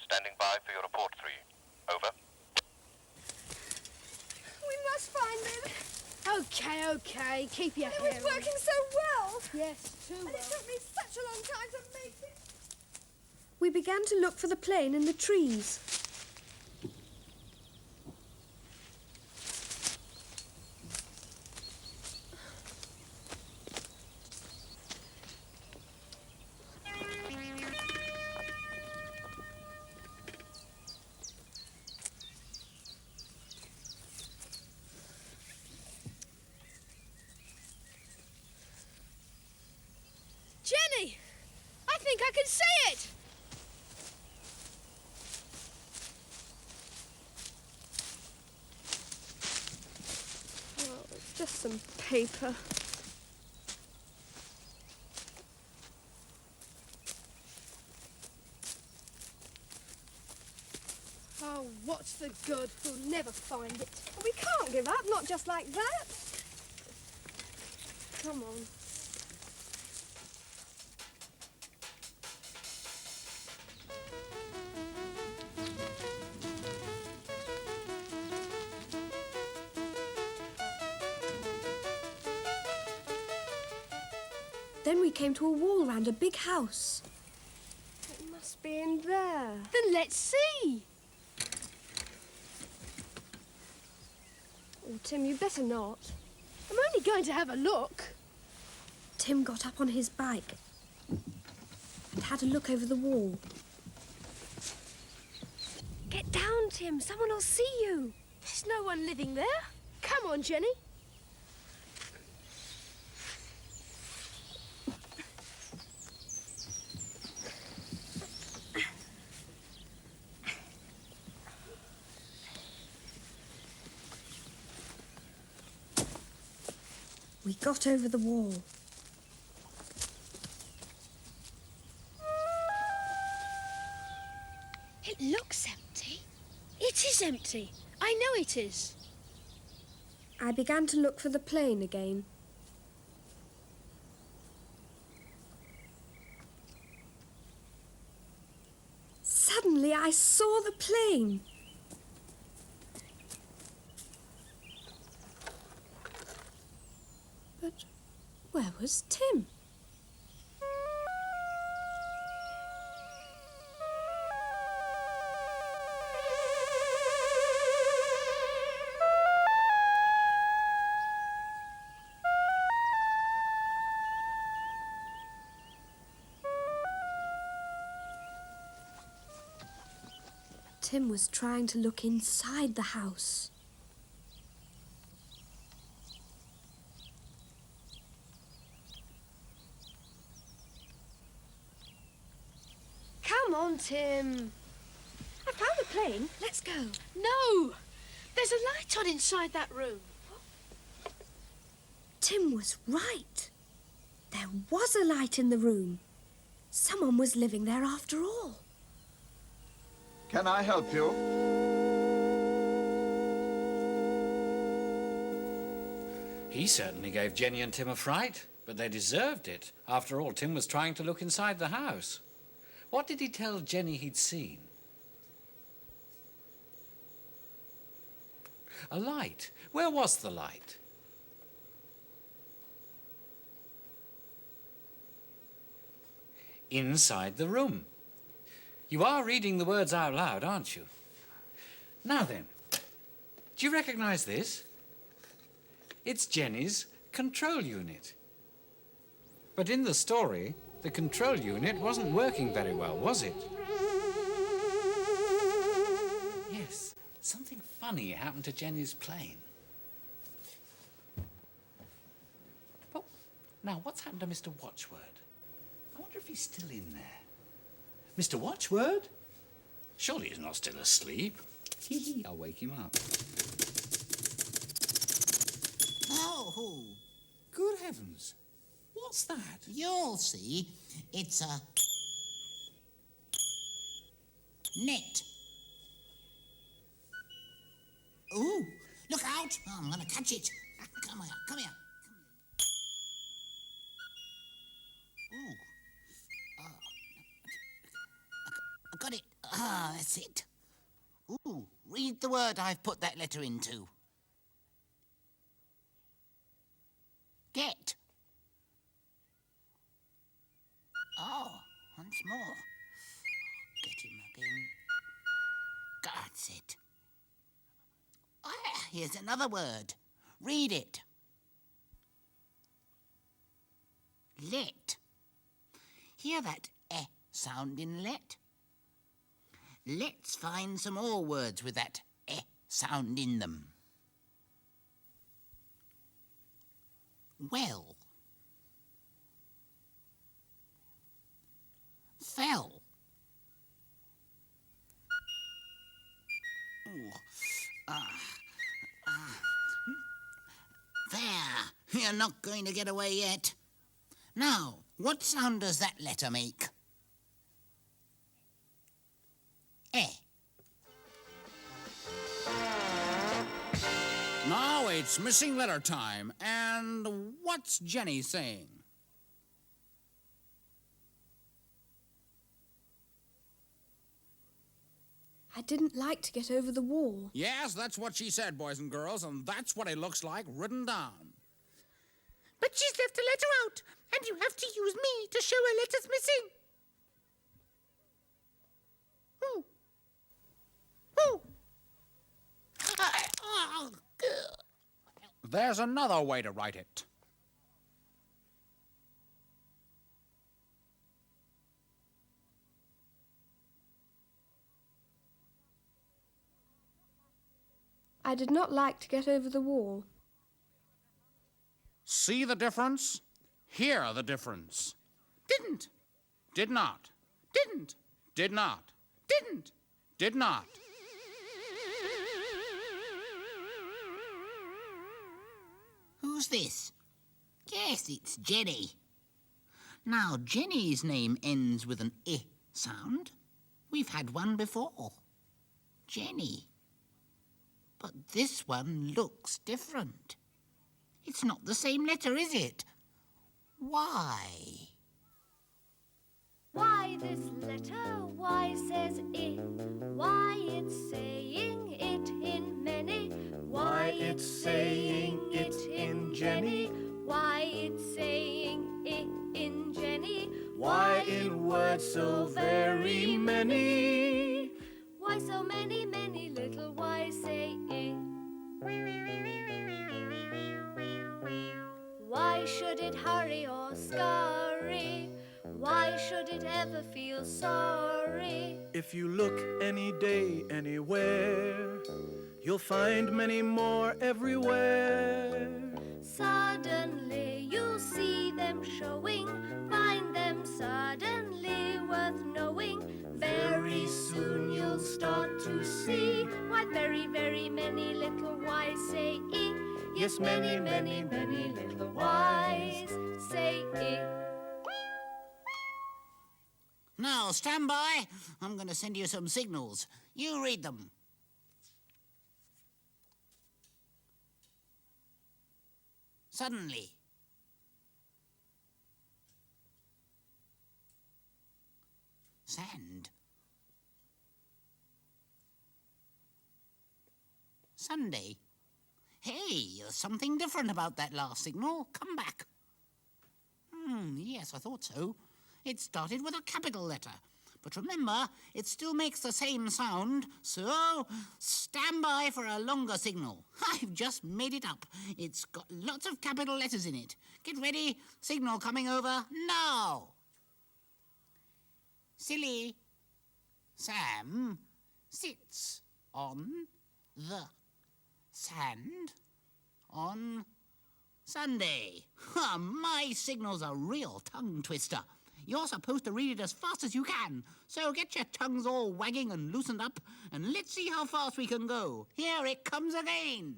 Standing by for your report, 3. Over. We must find them. Okay. Keep your It hair was working so well. Yes, too And well. it took me such a long time to make it. We began to look for the plane in the trees. Jenny! I think I can see it! Oh, it's just some paper. Oh, what's the good? We'll never find it. We can't give up, not just like that. Come on. Then we came to a wall round a big house. It must be in there. Then let's see. Oh, Tim, you better not. I'm only going to have a look. Tim got up on his bike and had a look over the wall. Get down, Tim. Someone will see you. There's no one living there. Come on, Jenny. We got over the wall. It looks empty. It is empty. I know it is. I began to look for the plane again. Suddenly I saw the plane. But where was Tim? Tim was trying to look inside the house. Come on, Tim. I found the plane. Let's go. No! There's a light on inside that room. Tim was right. There was a light in the room. Someone was living there after all. Can I help you? He certainly gave Jenny and Tim a fright, but they deserved it. After all, Tim was trying to look inside the house. What did he tell Jenny he'd seen? A light. Where was the light? inside the room. You are reading the words out loud, aren't you? Now then, do you recognise this? It's Jenny's control unit. But in the story, the control unit wasn't working very well, was it? Yes, something funny happened to Jenny's plane. But now, what's happened to Mr. Watchword? I wonder if he's still in there. Mr. Watchword? Surely he's not still asleep. I'll wake him up. Oh, Good heavens. What's that? you'll see. It's a net. Ooh, look out. Oh, I'm going to catch it. Come here, come here. Ooh. Oh. I got it. Ah, that's it. Ooh, read the word I've put that letter into. Get. Oh, once more. Get him again. That's it. Ah, here's another word. Read it. Let. Hear that eh sound in let? Let's find some more words with that eh sound in them. Well. Fell. Ooh. There. You're not going to get away yet. Now, what sound does that letter make? Eh. Now it's missing letter time. And what's Jenny saying? I didn't like to get over the wall. Yes, that's what she said, boys and girls, and that's what it looks like written down. But she's left a letter out, and you have to use me to show her letter's missing. Ooh. Ooh. There's another way to write it. I did not like to get over the wall. See the difference? Hear the difference. Didn't. Did not. Didn't. Did not. Didn't. Did not. Who's this? Yes, it's Jenny. Now, Jenny's name ends with an I sound. We've had one before. Jenny. But this one looks different. It's not the same letter, is it? Why? Why this letter? Why says it? Why it's saying it in many? Why it's saying it in Jenny? Why it's saying it in Jenny? Why in words so very many? Why so many, many little why say it? Why should it hurry or scurry? Why should it ever feel sorry? If you look any day, anywhere, you'll find many more everywhere. Suddenly you'll see them showing, find them suddenly worth knowing. Very soon you'll start to see why very, very many little whys say E. Yes, many, many, many little whys say E. Now, stand by. I'm going to send you some signals. You read them. Suddenly. Sand. Sunday. Hey, there's something different about that last signal. Come back. Yes, I thought so. It started with a capital letter. But remember, it still makes the same sound, so stand by for a longer signal. I've just made it up. It's got lots of capital letters in it. Get ready. Signal coming over now. Silly Sam sits on the sand on Sunday. My signal's a real tongue twister. You're supposed to read it as fast as you can. So get your tongues all wagging and loosened up, and let's see how fast we can go. Here it comes again.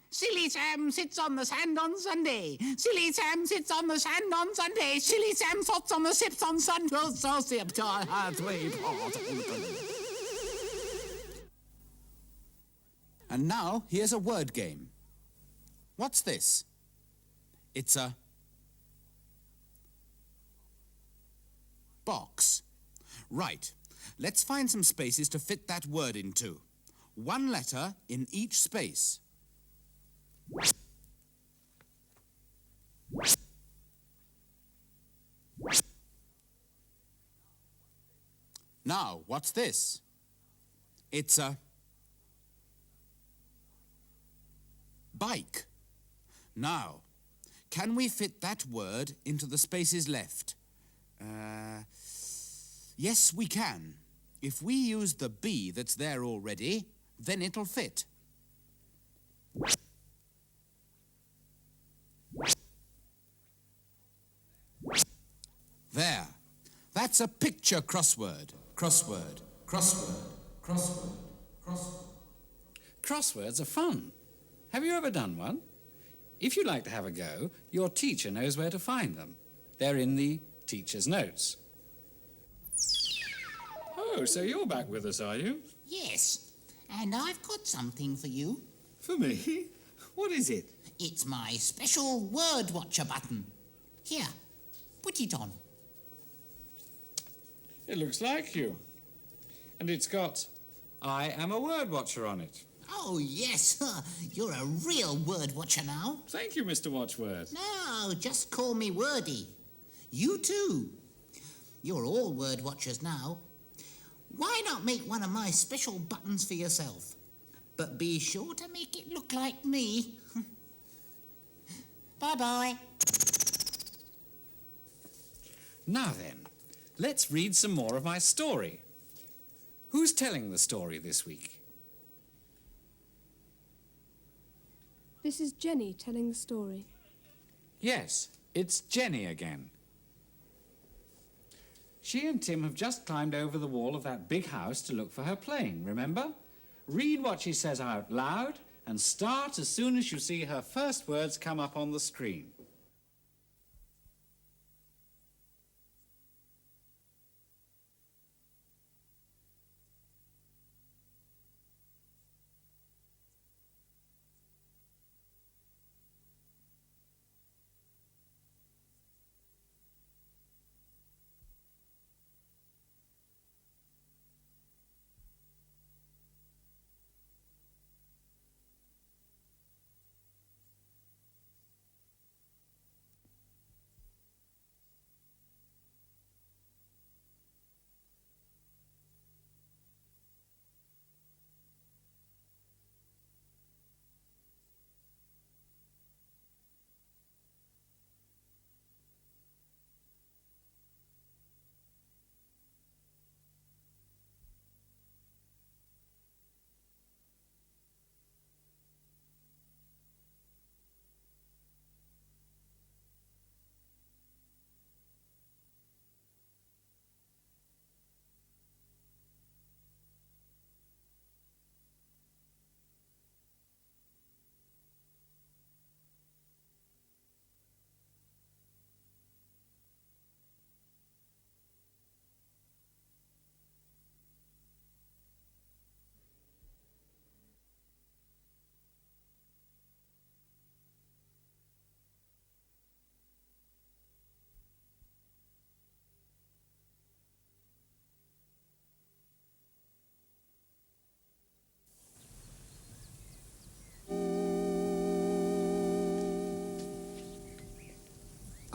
Silly Sam sits on the sand on Sunday. Silly Sam sits on the sand on Sunday. Silly Sam sits on the sips on Sunday. And now, here's a word game. What's this? It's a box. Right. Let's find some spaces to fit that word into. One letter in each space. Now, what's this? It's a bike. Now, can we fit that word into the spaces left? Yes, we can. If we use the B that's there already, then it'll fit. There. That's a picture crossword. Crossword. Crossword. Crossword. Crossword. Crosswords are fun. Have you ever done one? If you'd like to have a go, your teacher knows where to find them. They're in the teacher's notes. Oh, so you're back with us, are you? Yes, and I've got something for you. For me? What is it? It's my special word watcher button. Here, put it on. It looks like you. And it's got, I am a word watcher on it. Oh, yes, you're a real word watcher now. Thank you, Mr. Watchword. No, just call me Wordy. You too. You're all word watchers now. Why not make one of my special buttons for yourself? But be sure to make it look like me. Bye-bye. Now then, let's read some more of my story. Who's telling the story this week? This is Jenny telling the story. Yes, it's Jenny again. She and Tim have just climbed over the wall of that big house to look for her plane, remember? Read what she says out loud and start as soon as you see her first words come up on the screen.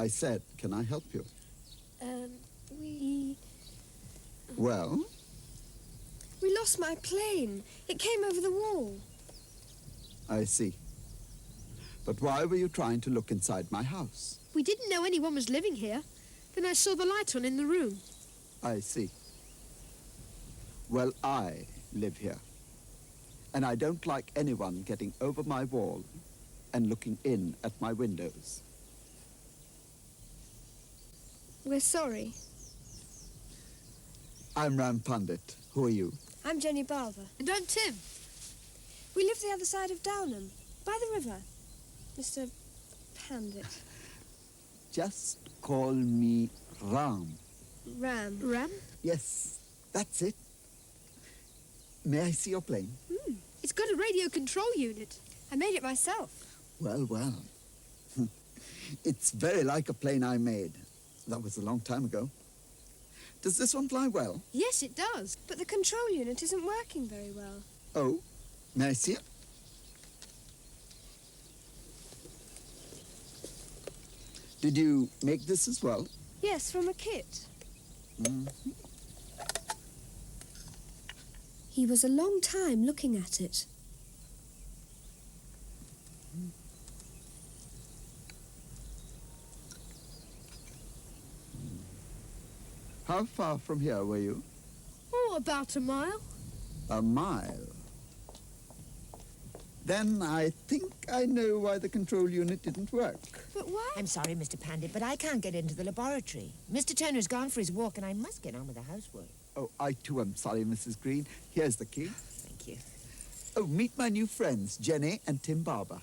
I said, can I help you? Well, We lost my plane. It came over the wall. I see. But why were you trying to look inside my house? We didn't know anyone was living here. Then I saw the light on in the room. I see. Well, I live here. And I don't like anyone getting over my wall and looking in at my windows. We're sorry. I'm Ram Pandit. Who are you? I'm Jenny Barber. And I'm Tim. We live the other side of Downham, by the river. Mr. Pandit. Just call me Ram. Ram. Ram? Yes, that's it. May I see your plane? It's got a radio control unit. I made it myself. Well, well. It's very like a plane I made. That was a long time ago. Does this one fly well? Yes, it does. But the control unit isn't working very well. Oh, may I see it? Did you make this as well? Yes, from a kit. He was a long time looking at it. How far from here were you? Oh, about a mile. A mile. Then I think I know why the control unit didn't work. But why? I'm sorry, Mr. Pandit, but I can't get into the laboratory. Mr. Turner's gone for his walk, and I must get on with the housework. Oh, I too am sorry, Mrs. Green. Here's the key. Thank you. Oh, meet my new friends, Jenny and Tim Barber.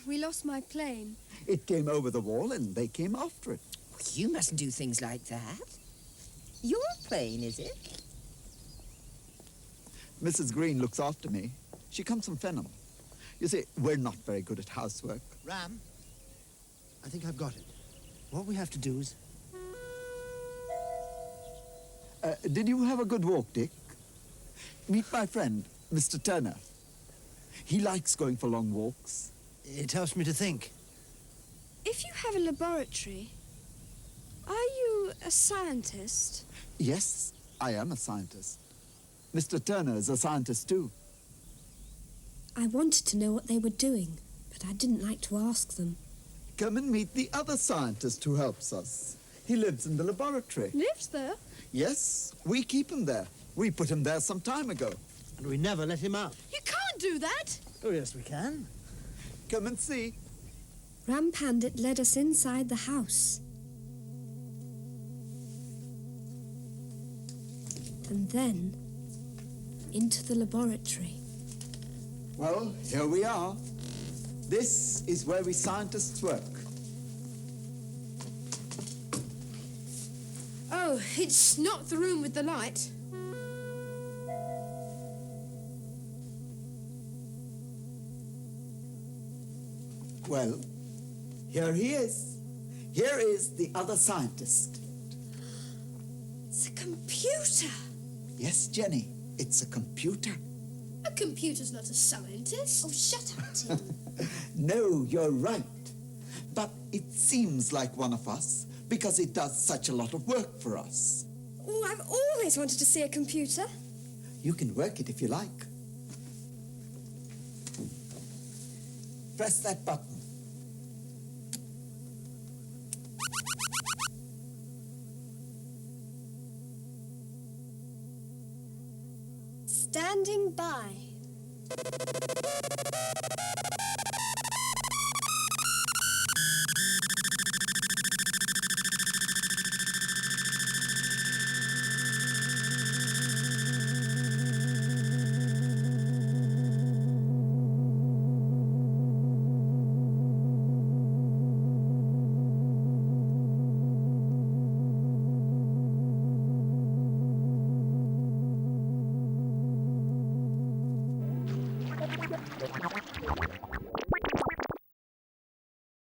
We lost my plane. It came over the wall and they came after it. You mustn't do things like that. Your plane, is it? Mrs. Green looks after me. She comes from Fenham. You see, we're not very good at housework. Ram, I think I've got it. What we have to do is... Did you have a good walk, Dick? Meet my friend, Mr. Turner. He likes going for long walks. It helps me to think. If you have a laboratory, are you a scientist? Yes, I am a scientist. Mr. Turner is a scientist too. I wanted to know what they were doing, but I didn't like to ask them. Come and meet the other scientist who helps us. He lives in the laboratory. Lives there? Yes, we keep him there. We put him there some time ago. And we never let him out. You can't do that. Oh, yes, we can. Come and see. Ram Pandit led us inside the house. And then into the laboratory. Well, here we are. This is where we scientists work. Oh, it's not the room with the light. Well, here he is. Here is the other scientist. It's a computer. Yes, Jenny, it's a computer. A computer's not a scientist. Oh, shut up, Tim. No, you're right. But it seems like one of us because it does such a lot of work for us. Oh, I've always wanted to see a computer. You can work it if you like. Press that button. Standing by.